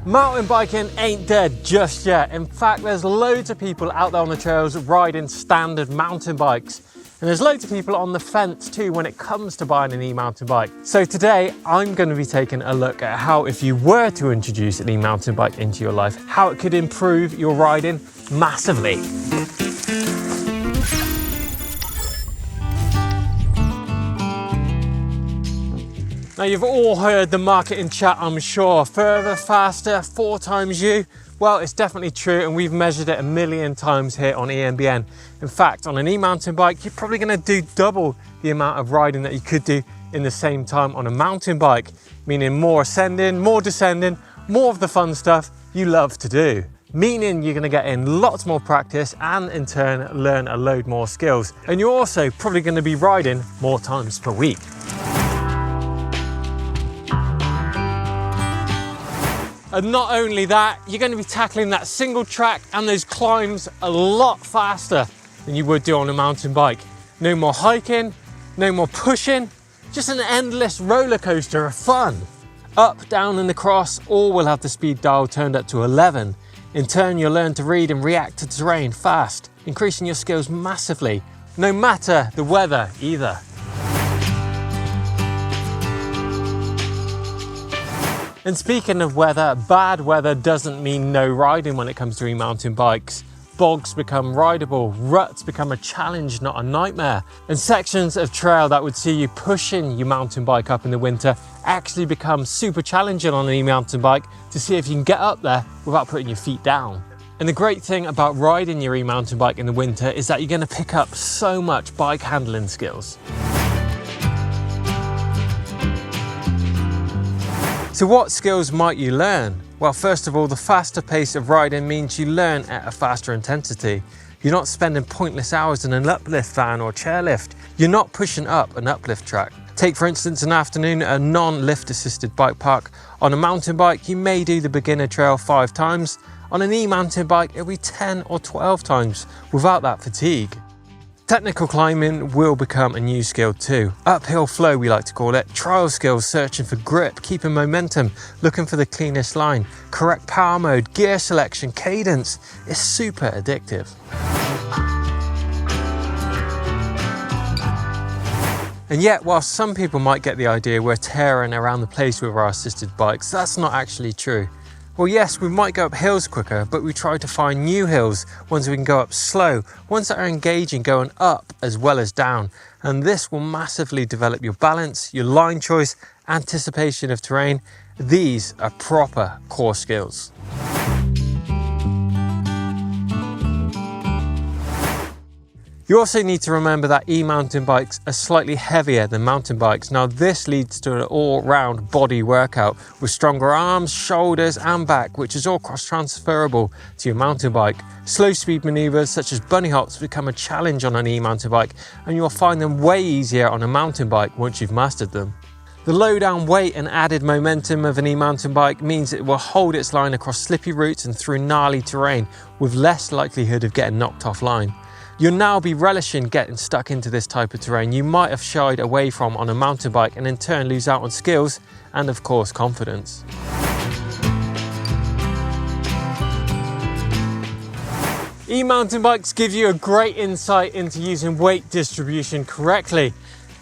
Mountain biking ain't dead just yet. In fact, there's loads of people out there on the trails riding standard mountain bikes. And there's loads of people on the fence too when it comes to buying an e-mountain bike. So today I'm going to be taking a look at how, if you were to introduce an e-mountain bike into your life, how it could improve your riding massively. Now you've all heard the marketing chat, I'm sure. Further, faster, 4 times you. Well, it's definitely true, and we've measured it 1,000,000 times here on EMBN. In fact, on an e-mountain bike, you're probably gonna do double the amount of riding that you could do in the same time on a mountain bike, meaning more ascending, more descending, more of the fun stuff you love to do. Meaning you're gonna get in lots more practice and in turn learn a load more skills. And you're also probably gonna be riding more times per week. And not only that, you're going to be tackling that single track and those climbs a lot faster than you would do on a mountain bike. No more hiking, no more pushing, just an endless roller coaster of fun. Up, down and across, all will have the speed dial turned up to 11. In turn, you'll learn to read and react to terrain fast, increasing your skills massively, no matter the weather either. And speaking of weather, bad weather doesn't mean no riding when it comes to e-mountain bikes. Bogs become rideable, ruts become a challenge, not a nightmare. And sections of trail that would see you pushing your mountain bike up in the winter actually become super challenging on an e-mountain bike to see if you can get up there without putting your feet down. And the great thing about riding your e-mountain bike in the winter is that you're going to pick up so much bike handling skills. So what skills might you learn? Well, first of all, the faster pace of riding means you learn at a faster intensity. You're not spending pointless hours in an uplift van or chairlift. You're not pushing up an uplift track. Take, for instance, an afternoon at a non-lift assisted bike park. On a mountain bike, you may do the beginner trail 5 times. On an e-mountain bike, it'll be 10 or 12 times without that fatigue. Technical climbing will become a new skill too. Uphill flow, we like to call it. Trial skills, searching for grip, keeping momentum, looking for the cleanest line. Correct power mode, gear selection, cadence. It's super addictive. And yet, while some people might get the idea we're tearing around the place with our assisted bikes, that's not actually true. Well, yes, we might go up hills quicker, but we try to find new hills, ones we can go up slow, ones that are engaging going up as well as down. And this will massively develop your balance, your line choice, anticipation of terrain. These are proper core skills. You also need to remember that e-mountain bikes are slightly heavier than mountain bikes. Now this leads to an all-round body workout with stronger arms, shoulders and back, which is all cross-transferable to your mountain bike. Slow speed maneuvers such as bunny hops become a challenge on an e-mountain bike, and you'll find them way easier on a mountain bike once you've mastered them. The low down weight and added momentum of an e-mountain bike means it will hold its line across slippy routes and through gnarly terrain with less likelihood of getting knocked offline. You'll now be relishing getting stuck into this type of terrain you might have shied away from on a mountain bike, and in turn lose out on skills and of course confidence. E-mountain bikes give you a great insight into using weight distribution correctly.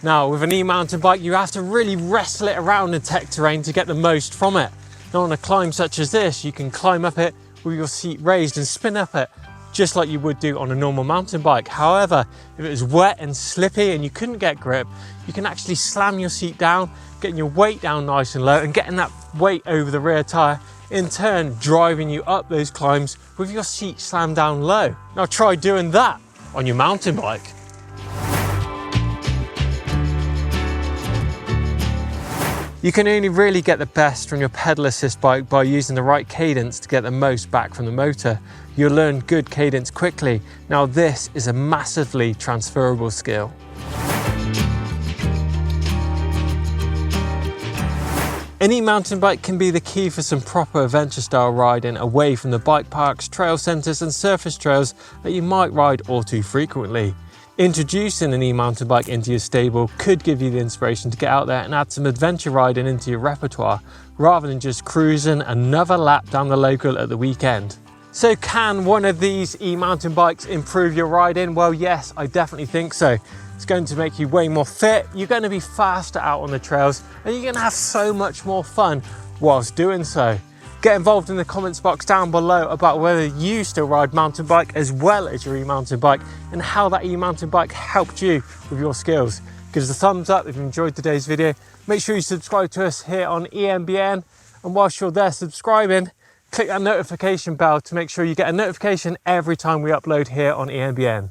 Now with an e-mountain bike you have to really wrestle it around in tech terrain to get the most from it. Now on a climb such as this, you can climb up it with your seat raised and spin up it just like you would do on a normal mountain bike. However, if it was wet and slippy and you couldn't get grip, you can actually slam your seat down, getting your weight down nice and low and getting that weight over the rear tyre, in turn driving you up those climbs with your seat slammed down low. Now try doing that on your mountain bike. You can only really get the best from your pedal assist bike by using the right cadence to get the most back from the motor. You'll learn good cadence quickly. Now this is a massively transferable skill. Any mountain bike can be the key for some proper adventure style riding away from the bike parks, trail centres and surface trails that you might ride all too frequently. Introducing an e-mountain bike into your stable could give you the inspiration to get out there and add some adventure riding into your repertoire, rather than just cruising another lap down the local at the weekend. So can one of these e-mountain bikes improve your riding? Well, yes, I definitely think so. It's going to make you way more fit, you're going to be faster out on the trails, and you're going to have so much more fun whilst doing so. Get involved in the comments box down below about whether you still ride mountain bike as well as your e-mountain bike, and how that e-mountain bike helped you with your skills. Give us a thumbs up if you enjoyed today's video. Make sure you subscribe to us here on EMBN, and whilst you're there subscribing, click that notification bell to make sure you get a notification every time we upload here on EMBN.